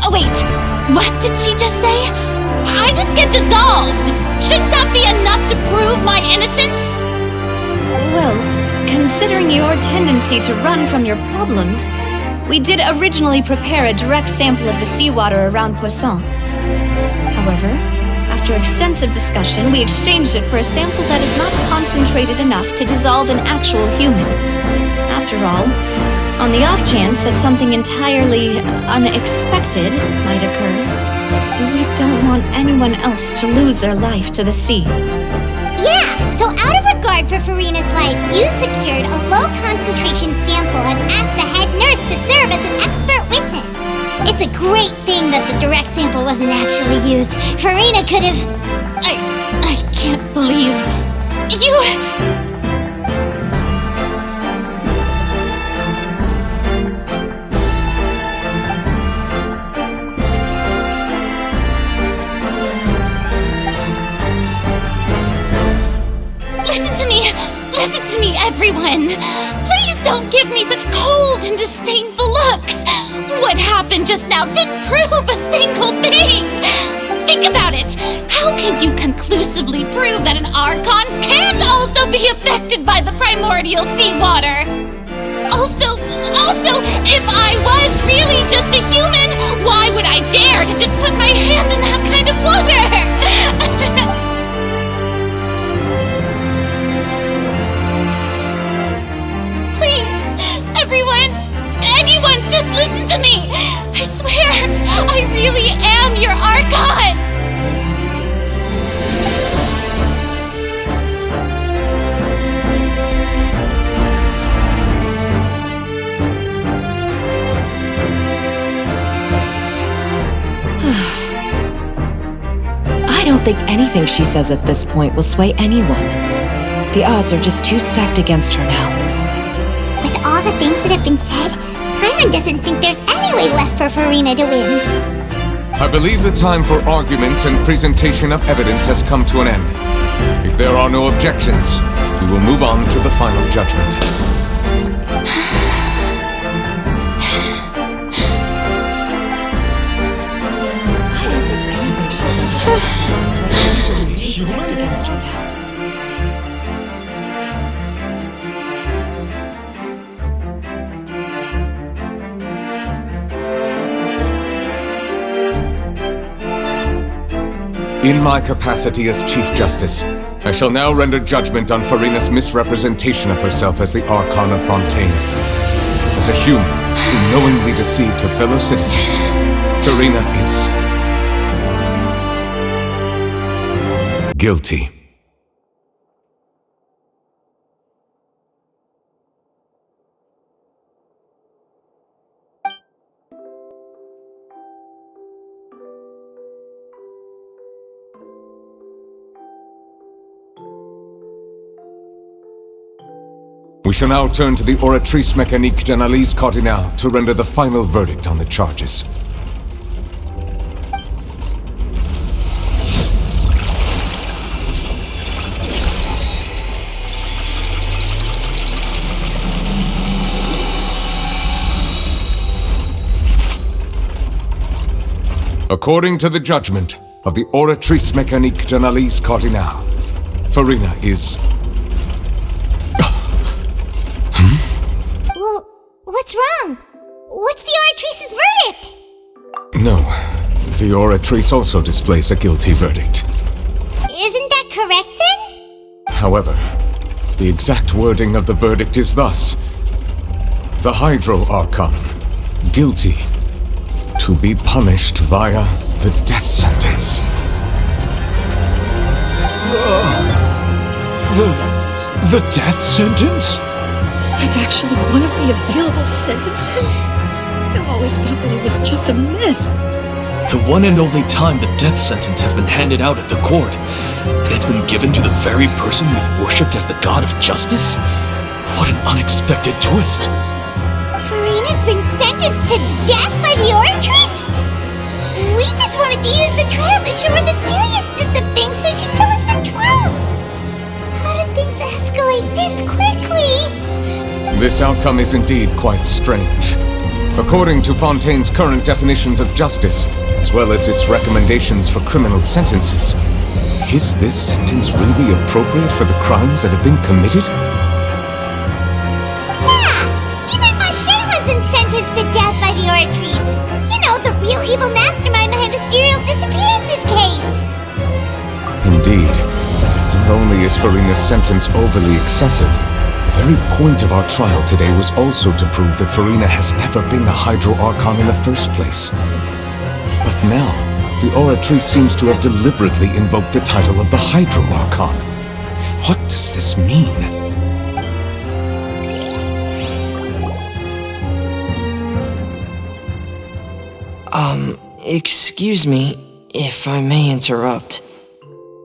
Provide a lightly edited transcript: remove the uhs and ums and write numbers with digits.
Oh wait, what did she just say? I didn't get dissolved! Shouldn't that be enough to prove my innocence? Well, considering your tendency to run from your problems, we did originally prepare a direct sample of the seawater around Poisson. However, after extensive discussion, we exchanged it for a sample that is not concentrated enough to dissolve an actual human. After all, on the off chance that something entirely unexpected might occur, we don't want anyone else to lose their life to the sea. Yeah, so out of regard for Furina's life, you secured a low-concentration sample and asked the head nurse to serve as an expert witness. It's a great thing that the direct sample wasn't actually used. Furina could have... I can't believe... You... Listen to me, everyone! Please don't give me such cold and disdainful looks! What happened just now didn't prove a single thing! Think about it! How can you conclusively prove that an Archon can't also be affected by the primordial seawater? Also, if I was really just a human, why would I dare to just put my hand in that kind of water? Everyone! Anyone, just listen to me! I swear, I really am your Archon! I don't think anything she says at this point will sway anyone. The odds are just too stacked against her now. With all the things that have been said, Paimon doesn't think there's any way left for Furina to win. I believe the time for arguments and presentation of evidence has come to an end. If there are no objections, we will move on to the final judgment. In my capacity as Chief Justice, I shall now render judgment on Furina's misrepresentation of herself as the Archon of Fontaine. As a human who knowingly deceived her fellow citizens, Furina is... guilty. We shall now turn to the Oratrice Mécanique d'Analyse Cardinale to render the final verdict on the charges. According to the judgment of the Oratrice Mécanique d'Analyse Cardinale, Furina is... Well, what's wrong? What's the Oratrice's verdict? No, the Oratrice also displays a guilty verdict. Isn't that correct then? However, the exact wording of the verdict is thus: the Hydro Archon, guilty, to be punished via the death sentence. The death sentence? That's actually one of the available sentences? I always thought that it was just a myth. The one and only time the death sentence has been handed out at the court, and it's been given to the very person we've worshipped as the god of justice? What an unexpected twist. Furina's been sentenced to death by the Oratrice? We just wanted to use the trial to show her the seriousness of things so she'd tell us the truth. How did things escalate this quickly? This outcome is indeed quite strange. According to Fontaine's current definitions of justice, as well as its recommendations for criminal sentences, is this sentence really appropriate for the crimes that have been committed? Yeah! Even Fauché wasn't sentenced to death by the Oratrice. You know, the real evil mastermind behind the serial disappearances case. Indeed. Not only is Furina's sentence overly excessive, the very point of our trial today was also to prove that Furina has never been the Hydro Archon in the first place. But now, the Oratrice seems to have deliberately invoked the title of the Hydro Archon. What does this mean? Excuse me, if I may interrupt.